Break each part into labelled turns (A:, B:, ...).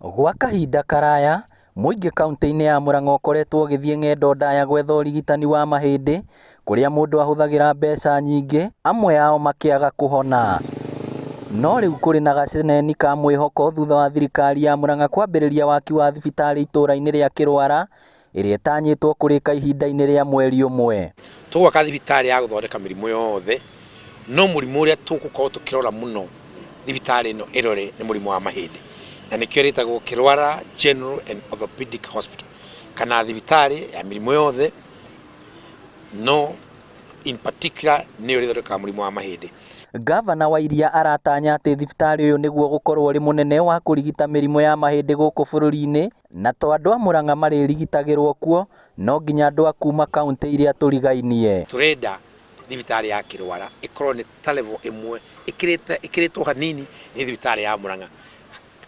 A: Gwa kahinda karaya, muingi kaunti-ini ya Murang'a ukoretwo ugithie ng'endo ndaya gwetha urigitani wa mahindi kuria mundu ahuthagira mbeca nyingi, amwe ao makiaga kuhona. No riu kuri na gaceneni ka mwihoko thutha wa thirikari ya Murang'a kwambiriria waki wa thibitari itura-ini ria Kirwara iria itanyitwo kurika ihinda-ini ria mweri umwe.
B: Tugwaka thibitari ya guthondeka mirimu yothe, no murimu uria tugukorwo tukirora muno thibitari ino irore ni murimu wa mahindi, na nikio ritagwo Kirwara General and Orthopedic Hospital, kana thibitari ya mirimu yothe, no in particular ni urithondeka murimu wa mahindi.
A: Gavana wa iria aratanya ati thibitari uyu niguo gukorwo uri munene wa kurigita mirimu ya mahindi guku bururi-ini, na to andu a Murang'a maririgitagirwo kuo, no nginya andu a kuma kaunti iria turigainie.
B: Turenda thibitari ya Kirwara ikorwo ni ta level imwe ikiritwo hanini ni thibitari ya Murang'a,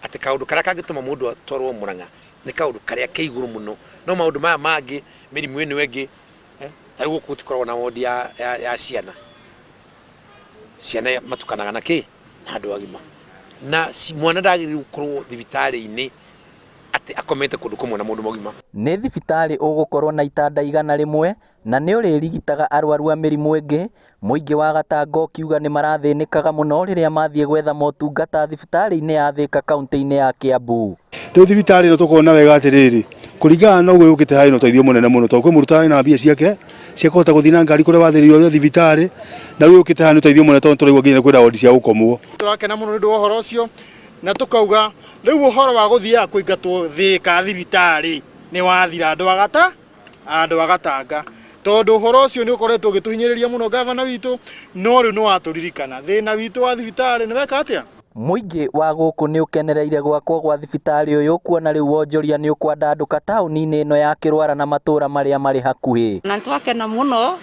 B: ati kaundu karia kangituma mundu atwarwo Murang'a ni kaundu karia ke iguru muno, no maundu maya mangi mirimu ino engi tari guku tikoragwo na wodi ya ciana matukanaga na ki na andu agima, na mwana ndagiriru gukorwo thibitari-ini ati akomete kundu kumwe na mundu mugima.
A: Ni thibitari ugukorwo na itanda 100 na ni uririgitaga arwaru a mirimu ingi. Muingi wa Gatango kiuga ni marathinikaga muno riria mathie gwetha motungata thibitari-ini ya Thika kaunti-ini ya Kiambu.
C: Riu thibitari ino tukona wega atiriri kuringana na uguo ukite haino teithio munene muno to kwi murutani na mbia ciake ciakota guthina ngari kuria wathiririo thibitari, na riu ukite haino teithio munene tondu turaigua nginya kwira wodi cia gukomwo.
D: Turakena muno ndu uhoro ucio, na tukauga riu uhoro wa guthia kuingatwo Thika thibitari ni wathira andu a Gatanga, tondu uhoro ucio ni ukoretwo ugituhinyiriria muno gavana witu, no riu ni waturirikana thina witu wa thibitari ni weka atia.
A: Muingi wa guku ni ukenereire gwakwo gwa thibitari uyu, kuona riu wonjoria ni ukwandanduka tauni-ini ino ya Kirwara na matura maria mari hakuhi.
E: Na twakena muno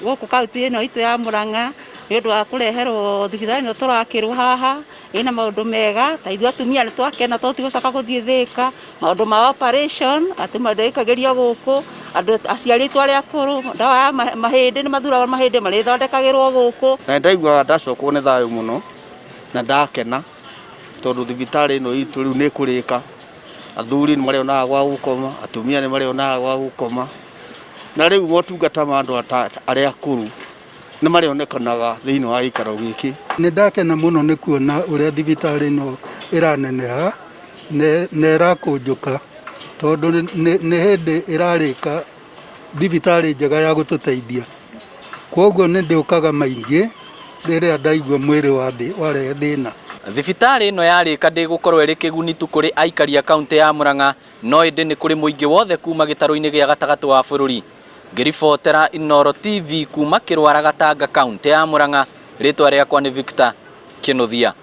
E: guku kaunti ino itu ya Murang'a ni undu wa kureherwo thibitari ino turakirwo haha ina maundu mega, ta ithu atumia ni twakena to tigocaka guthie Thika, maundu ma operation ati mandikagiria guku, andu aciari twari akuru ndawa ya mahindi ni mathuraga mahindi mari thondekagirwo guku,
D: na ndaigua ndacokwo ni thayu muno na ndakena tondu thibitari ino itu riu ni kurika, athuri ni marionaga gwa gukoma, atumia ni marionaga gwa gukoma, na riu motungata ma andu aria akuru ni marionekanaga thiini wa ikaro giki.
F: Ni ndakena muno ni kuona uria thibitari ino iraneneha na irakunjuka, tondu ni hindi irarika thibitari njega ya gututeithia, koguo ni ndiukaga maingi riria ndaigua mwiri warehe thina.
A: Thibitari ino yarika ndigukorwo iri kiguni tu kuri aikari a kaunti ya Murang'a, no indi ni kuri muingi wothe kuma gitaro-ini gia gatagati wa bururi. Ngiribotera Inooro TV kuma Kirwara Gatanga kaunti ya Murang'a, ritwa riakwa ni Victor Kinuthia.